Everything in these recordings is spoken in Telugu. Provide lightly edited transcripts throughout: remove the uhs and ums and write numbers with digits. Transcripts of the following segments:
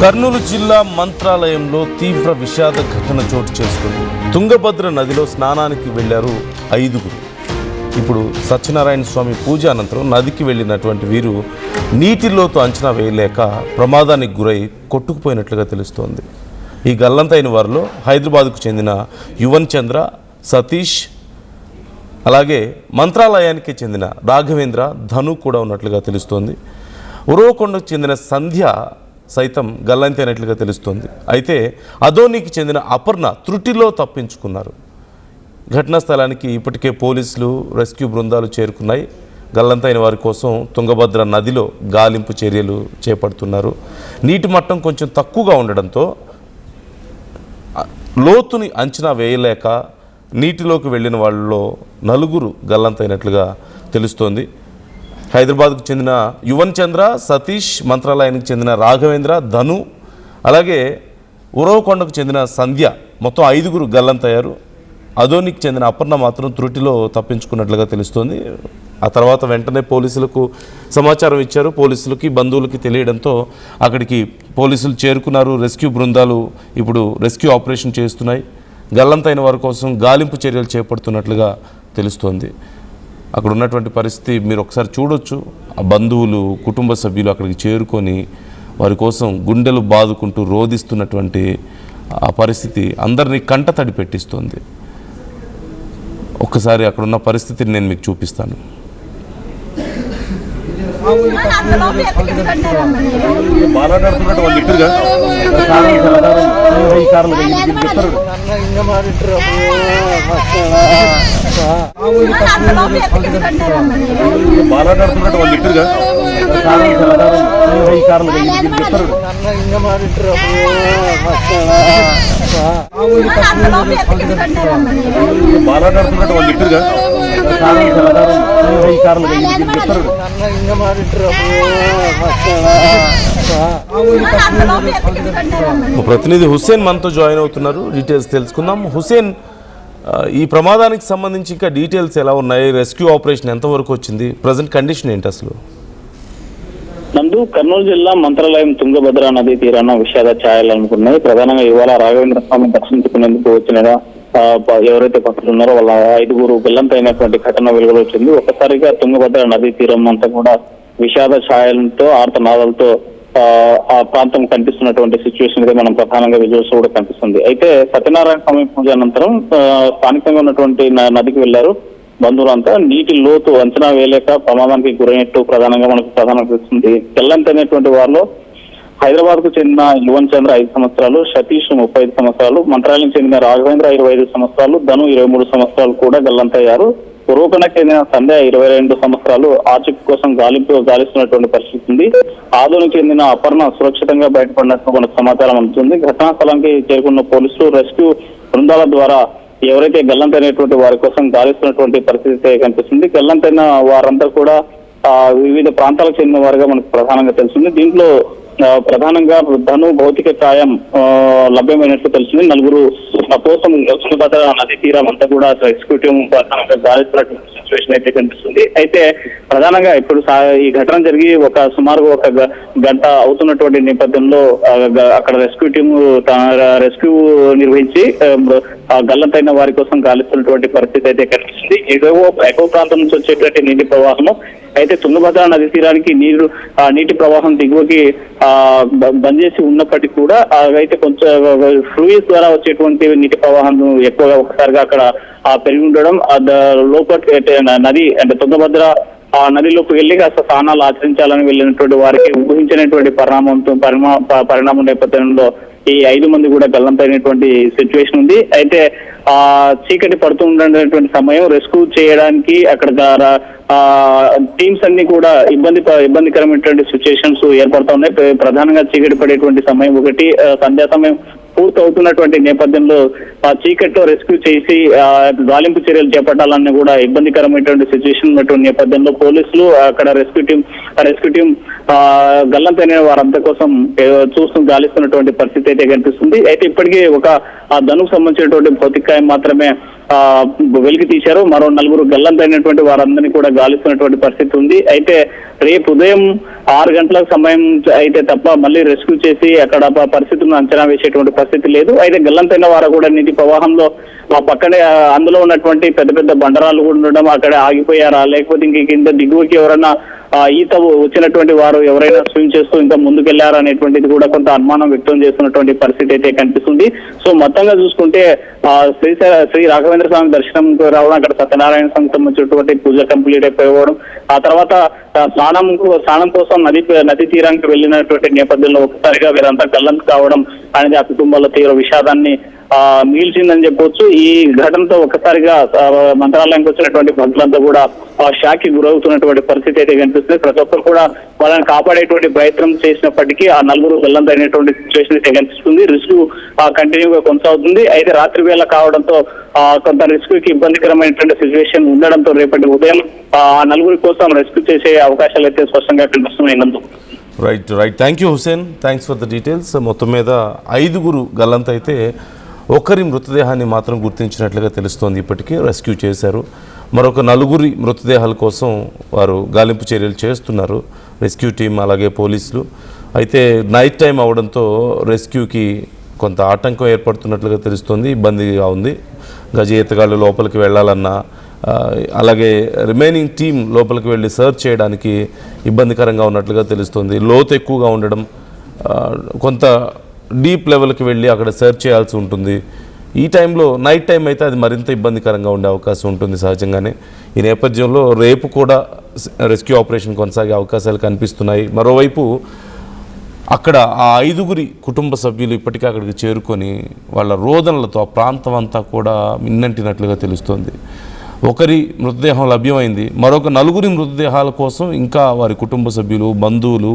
కర్నూలు జిల్లా మంత్రాలయంలో తీవ్ర విషాద ఘటన చోటు చేసుకుంది. తుంగభద్ర నదిలో స్నానానికి వెళ్లారు 5. ఇప్పుడు సత్యనారాయణ స్వామి పూజ అనంతరం నదికి వెళ్ళినటువంటి వీరు నీటిలోతు అంచనా వేయలేక ప్రమాదానికి గురై కొట్టుకుపోయినట్లుగా తెలుస్తోంది. ఈ గల్లంతైన వారిలో హైదరాబాద్కు చెందిన యువన్ చంద్ర, సతీష్, అలాగే మంత్రాలయానికి చెందిన రాఘవేంద్ర, ధను కూడా ఉన్నట్లుగా తెలుస్తోంది. ఉరవకొండకు చెందిన సంధ్య సైతం గల్లంతైనట్లుగా తెలుస్తోంది. అయితే అదోనికి చెందిన అపర్ణ త్రుటిలో తప్పించుకున్నారు. ఘటనా స్థలానికి ఇప్పటికే పోలీసులు, రెస్క్యూ బృందాలు చేరుకున్నాయి. గల్లంతైన వారి కోసం తుంగభద్ర నదిలో గాలింపు చర్యలు చేపడుతున్నారు. నీటి మట్టం కొంచెం తక్కువగా ఉండడంతో లోతుని అంచనా వేయలేక నీటిలోకి వెళ్ళిన వాళ్ళలో 4 గల్లంతైనట్లుగా తెలుస్తోంది. హైదరాబాద్కు చెందిన యువన్ చంద్ర, సతీష్, మంత్రాలయానికి చెందిన రాఘవేంద్ర, ధను, అలాగే ఉరవకొండకు చెందిన సంధ్య, మొత్తం 5 గల్లంతయ్యారు. అదోనికి చెందిన అపర్ణ మాత్రం త్రుటిలో తప్పించుకున్నట్లుగా తెలుస్తోంది. ఆ తర్వాత వెంటనే పోలీసులకు సమాచారం ఇచ్చారు. పోలీసులకి, బంధువులకి తెలియడంతో అక్కడికి పోలీసులు చేరుకున్నారు. రెస్క్యూ బృందాలు ఇప్పుడు రెస్క్యూ ఆపరేషన్ చేస్తున్నాయి. గల్లంతైన వారి కోసం గాలింపు చర్యలు చేపడుతున్నట్లుగా తెలుస్తోంది. అక్కడ ఉన్నటువంటి పరిస్థితి మీరు ఒకసారి చూడొచ్చు. ఆ బంధువులు, కుటుంబ సభ్యులు అక్కడికి చేరుకొని వారి కోసం గుండెలు బాదుకుంటూ రోధిస్తున్నటువంటి ఆ పరిస్థితి అందరినీ కంటతడి పెట్టిస్తోంది. ఒక్కసారి అక్కడున్న పరిస్థితిని నేను మీకు చూపిస్తాను. ప్రతినిధి హుస్సేన్ మనతో జాయిన్ అవుతున్నారు. డీటెయిల్స్ తెలుసుకుందాం. హుస్సేన్, ఈ ప్రమాదానికి సంబంధించి ఇంకా డీటెయిల్స్ ఎలా ఉన్నాయి? రెస్క్యూ ఆపరేషన్ ఎంతవరకు వచ్చింది? ప్రజెంట్ కండిషన్ ఏంటి అసలు? నందు, కర్నూలు జిల్లా మంత్రాలయం తుంగభద్ర నదీ తీరాన విషాద ఛాయలు అనుకున్నాయి. ప్రధానంగా ఇవాళ రాఘవేంద్ర స్వామి దర్శించుకునేందుకు వచ్చిన ఎవరైతే భక్తులు ఉన్నారో వాళ్ళ 5 గల్లంతైనటువంటి ఘటన వెలుగులో వచ్చింది. ఒక్కసారిగా తుంగభద్ర నదీ తీరం అంతా కూడా విషాద ఛాయలతో, ఆర్తనాదాలతో ఆ ప్రాంతం కనిపిస్తున్నటువంటి సిచ్యువేషన్ అయితే మనం ప్రధానంగా విజువల్స్ కూడా కనిపిస్తుంది. అయితే సత్యనారాయణ స్వామి పూజ అనంతరం స్థానికంగా ఉన్నటువంటి నదికి వెళ్లారు బంధువులంతా. నీటి లోతు అంచనా వేయలేక ప్రమాదానికి గురైనట్టు ప్రధానంగా మనకు తెలుస్తుంది. గల్లంతైనటువంటి వారిలో హైదరాబాద్ కు చెందిన యువన్ చంద్ర 5 సంవత్సరాలు, సతీష్ 35 సంవత్సరాలు, మంత్రాలయం చెందిన రాఘవేంద్ర 25 సంవత్సరాలు, ధను 23 సంవత్సరాలు కూడా గల్లంతయ్యారు. ఉరవకొండకు చెందిన సంధ్య 22 సంవత్సరాలు ఆచూకీ కోసం గాలిస్తున్నటువంటి పరిస్థితి ఉంది. ఆదోనికి చెందిన అపర్ణ సురక్షితంగా బయటపడినట్టు మనకు సమాచారం అందుతుంది. ఘటనా స్థలానికి చేరుకున్న పోలీసులు, రెస్క్యూ బృందాల ద్వారా ఎవరైతే గల్లంతైనటువంటి వారి కోసం గాలిస్తున్నటువంటి పరిస్థితి కనిపిస్తుంది. గల్లంతైన వారంతా కూడా వివిధ ప్రాంతాలకు చెందిన వారుగా మనకు ప్రధానంగా తెలుస్తుంది. దీంట్లో ప్రధానంగా ధను భౌతిక కాయం లభ్యమైనట్లు తెలుస్తుంది. 4 కోసం తుంగభద్ర నది తీరం అంతా కూడా ఎగ్జిక్యూటివ్ ప్రధానంగా గాలిస్తున్నటువంటి సిచ్యువేషన్ అయితే కనిపిస్తుంది. అయితే ప్రధానంగా ఇప్పుడు ఈ ఘటన జరిగి సుమారు ఒక గంట అవుతున్నటువంటి నేపథ్యంలో అక్కడ రెస్క్యూ నిర్వహించి గల్లంతైన వారి కోసం గాలిస్తున్నటువంటి పరిస్థితి అయితే కనిపిస్తుంది. ఎగువ ప్రాంతం నుంచి వచ్చేటువంటి నీటి ప్రవాహము అయితే తుంగభద్ర నది తీరానికి నీటి ప్రవాహం దిగువకి బంద్ చేసి ఉన్నప్పటికీ కూడా అయితే కొంచెం ఫ్లూయిస్ ద్వారా వచ్చేటువంటి నీటి ప్రవాహం ఎక్కువగా ఒకసారిగా అక్కడ పెరిగి ఉండడం, లోపల నది అంటే తుంగభద్ర ఆ నదిలోకి వెళ్లి కాస్త స్నానాలు ఆచరించాలని వెళ్ళినటువంటి వారికి ఊహించినటువంటి పరిణామం నేపథ్యంలో ఈ 5 మంది కూడా గల్లంతైనటువంటి సిచ్యువేషన్ ఉంది. అయితే చీకటి పడుతూ ఉండేటువంటి సమయం రెస్క్యూ చేయడానికి అక్కడ టీమ్స్ అన్ని కూడా ఇబ్బందికరమైనటువంటి సిచ్యువేషన్స్ ఏర్పడుతూ ఉన్నాయి. ప్రధానంగా చీకటి పడేటువంటి సమయం ఒకటి, సంధ్యా సమయం పూర్తి అవుతున్నటువంటి నేపథ్యంలో ఆ చీకట్లో రెస్క్యూ చేసి గాలింపు చర్యలు చేపట్టాలని కూడా ఇబ్బందికరమైనటువంటి సిచ్యువేషన్ ఉన్నటువంటి నేపథ్యంలో పోలీసులు అక్కడ రెస్క్యూ టీం గల్లంతైన వారంతా కోసం చూస్తూ గాలిస్తున్నటువంటి పరిస్థితి అయితే కనిపిస్తుంది. అయితే ఇప్పటికీ ధనుకు సంబంధించినటువంటి భౌతిక మృతదేహం మాత్రమే వెలికి తీశారు. మరో 4 గల్లంతైనటువంటి వారందరినీ కూడా గాలిస్తున్నటువంటి పరిస్థితి ఉంది. అయితే రేపు ఉదయం 6 గంటలకు సమయం అయితే తప్ప మళ్ళీ రెస్క్యూ చేసి అక్కడ పరిస్థితులను అంచనా వేసేటువంటి పరిస్థితి లేదు. అయితే గల్లంతైన వారు కూడా నీటి ప్రవాహంలో పక్కనే అందులో ఉన్నటువంటి పెద్ద పెద్ద బండరాలు కూడా ఉండడం, అక్కడ ఆగిపోయారా లేకపోతే ఇంక కింద దిగువకి ఎవరైనా ఈత వచ్చినటువంటి వారు ఎవరైనా స్విమ్ చేస్తూ ఇంకా ముందుకెళ్లారా అనేటువంటిది కూడా కొంత అనుమానం వ్యక్తం చేస్తున్నటువంటి పరిస్థితి అయితే కనిపిస్తుంది. సో మొత్తంగా చూసుకుంటే శ్రీ రాఘవేంద్ర స్వామి దర్శనం రావడం, అక్కడ సత్యనారాయణ స్వామికి సంబంధించినటువంటి పూజ కంప్లీట్ అయిపోవడం, ఆ తర్వాత స్నానం కోసం నది తీరానికి వెళ్ళినటువంటి నేపథ్యంలో ఒకసారిగా వీరంతా గల్లంతు కావడం అనేది ఆ కుటుంబాల్లో తీవ్ర విషాదాన్ని మిగిల్చిందని చెప్పొచ్చు. ఈ ఘటనతో ఒక్కసారిగా మంత్రాలయానికి వచ్చినటువంటి భక్తులంతా కూడా షాక్ కి గురవుతున్నటువంటి పరిస్థితి అయితే కనిపిస్తుంది. ప్రతి ఒక్కరు కూడా వాళ్ళని కాపాడేటువంటి ప్రయత్నం చేసినప్పటికీ ఆ 4 గల్లంతైనటువంటి సిచ్యువేషన్ అయితే కనిపిస్తుంది. రిస్క్ కంటిన్యూగా కొనసాగుతుంది. అయితే రాత్రి వేళ కావడంతో కొంత రిస్క్ కి ఇబ్బందికరమైనటువంటి సిచ్యువేషన్ ఉండడంతో రేపటి ఉదయం ఆ 4 కోసం రెస్క్యూ చేసే అవకాశాలు అయితే స్పష్టంగా కనిపిస్తున్నాయి. Right thank you Hussain, thanks for the details. మొత్తం మీద 5 గల్లంత అయితే ఒకరి మృతదేహాన్ని మాత్రం గుర్తించినట్లుగా తెలుస్తోంది. ఇప్పటికీ రెస్క్యూ చేశారు. మరొక 4 మృతదేహాల కోసం వారు గాలింపు చర్యలు చేస్తున్నారు, రెస్క్యూ టీం అలాగే పోలీసులు. అయితే నైట్ టైం అవడంతో రెస్క్యూకి కొంత ఆటంకం ఏర్పడుతున్నట్లుగా తెలుస్తోంది, ఇబ్బందిగా ఉంది. గజ ఈతగాళ్ళు లోపలికి వెళ్ళాలన్నా అలాగే రిమైనింగ్ టీం లోపలికి వెళ్ళి సర్చ్ చేయడానికి ఇబ్బందికరంగా ఉన్నట్లుగా తెలుస్తోంది. లోతు ఎక్కువగా ఉండడం, కొంత డీప్ లెవెల్కి వెళ్ళి అక్కడ సెర్చ్ చేయాల్సి ఉంటుంది. ఈ టైంలో నైట్ టైం అయితే అది మరింత ఇబ్బందికరంగా ఉండే అవకాశం ఉంటుంది సహజంగానే. ఈ నేపథ్యంలో రేపు కూడా రెస్క్యూ ఆపరేషన్ కొనసాగే అవకాశాలు కనిపిస్తున్నాయి. మరోవైపు అక్కడ ఆ 5 కుటుంబ సభ్యులు ఇప్పటికే అక్కడికి చేరుకొని వాళ్ళ రోదనలతో ఆ ప్రాంతం అంతా కూడా మిన్నంటినట్లుగా తెలుస్తోంది. ఒకరి మృతదేహం లభ్యమైంది, మరొక 4 మృతదేహాల కోసం ఇంకా వారి కుటుంబ సభ్యులు బంధువులు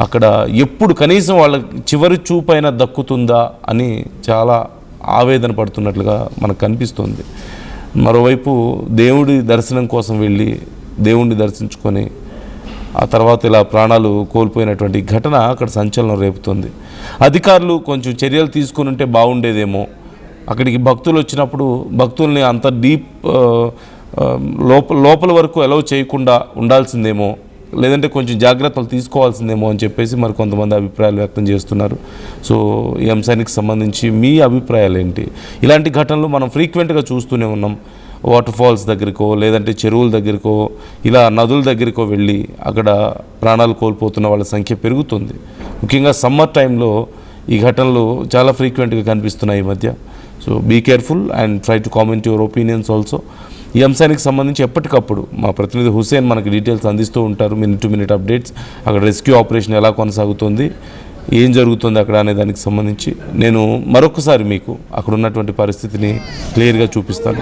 అక్కడ ఎప్పుడు కనీసం వాళ్ళ చివరి చూపైనా దక్కుతుందా అని చాలా ఆవేదన పడుతున్నట్లుగా మనకు కనిపిస్తుంది. మరోవైపు దేవుడి దర్శనం కోసం వెళ్ళి దేవుణ్ణి దర్శించుకొని ఆ తర్వాత ఇలా ప్రాణాలు కోల్పోయినటువంటి ఘటన అక్కడ సంచలనం రేపుతుంది. అధికారులు కొంచెం చర్యలు తీసుకుని ఉంటే బాగుండేదేమో. అక్కడికి భక్తులు వచ్చినప్పుడు భక్తుల్ని అంత డీప్ లోపల వరకు అలౌ చేయకుండా ఉండాల్సిందేమో, లేదంటే కొంచెం జాగ్రత్తలు తీసుకోవాల్సిందేమో అని చెప్పేసి మరి కొంతమంది అభిప్రాయాలు వ్యక్తం చేస్తున్నారు. సో ఈ అంశానికి సంబంధించి మీ అభిప్రాయాలు ఏంటి? ఇలాంటి ఘటనలు మనం ఫ్రీక్వెంట్గా చూస్తూనే ఉన్నాం. వాటర్ ఫాల్స్ దగ్గరికో లేదంటే చెరువుల దగ్గరికో ఇలా నదుల దగ్గరికో వెళ్ళి అక్కడ ప్రాణాలు కోల్పోతున్న వాళ్ళ సంఖ్య పెరుగుతుంది. ముఖ్యంగా సమ్మర్ టైంలో ఈ ఘటనలు చాలా ఫ్రీక్వెంట్గా కనిపిస్తున్నాయి ఈ మధ్య. So be careful and try to comment your opinions also. ఈ అంశానికి సంబంధించి ఎప్పటికప్పుడు మా ప్రతినిధి హుసేన్ మనకి డీటెయిల్స్ అందిస్తూ ఉంటారు, మినిట్ టు మినిట్ అప్డేట్స్. అక్కడ రెస్క్యూ ఆపరేషన్ ఎలా కొనసాగుతుంది, ఏం జరుగుతుంది అక్కడ అనే దానికి సంబంధించి నేను మరొకసారి మీకు అక్కడ ఉన్నటువంటి పరిస్థితిని క్లియర్గా చూపిస్తాను.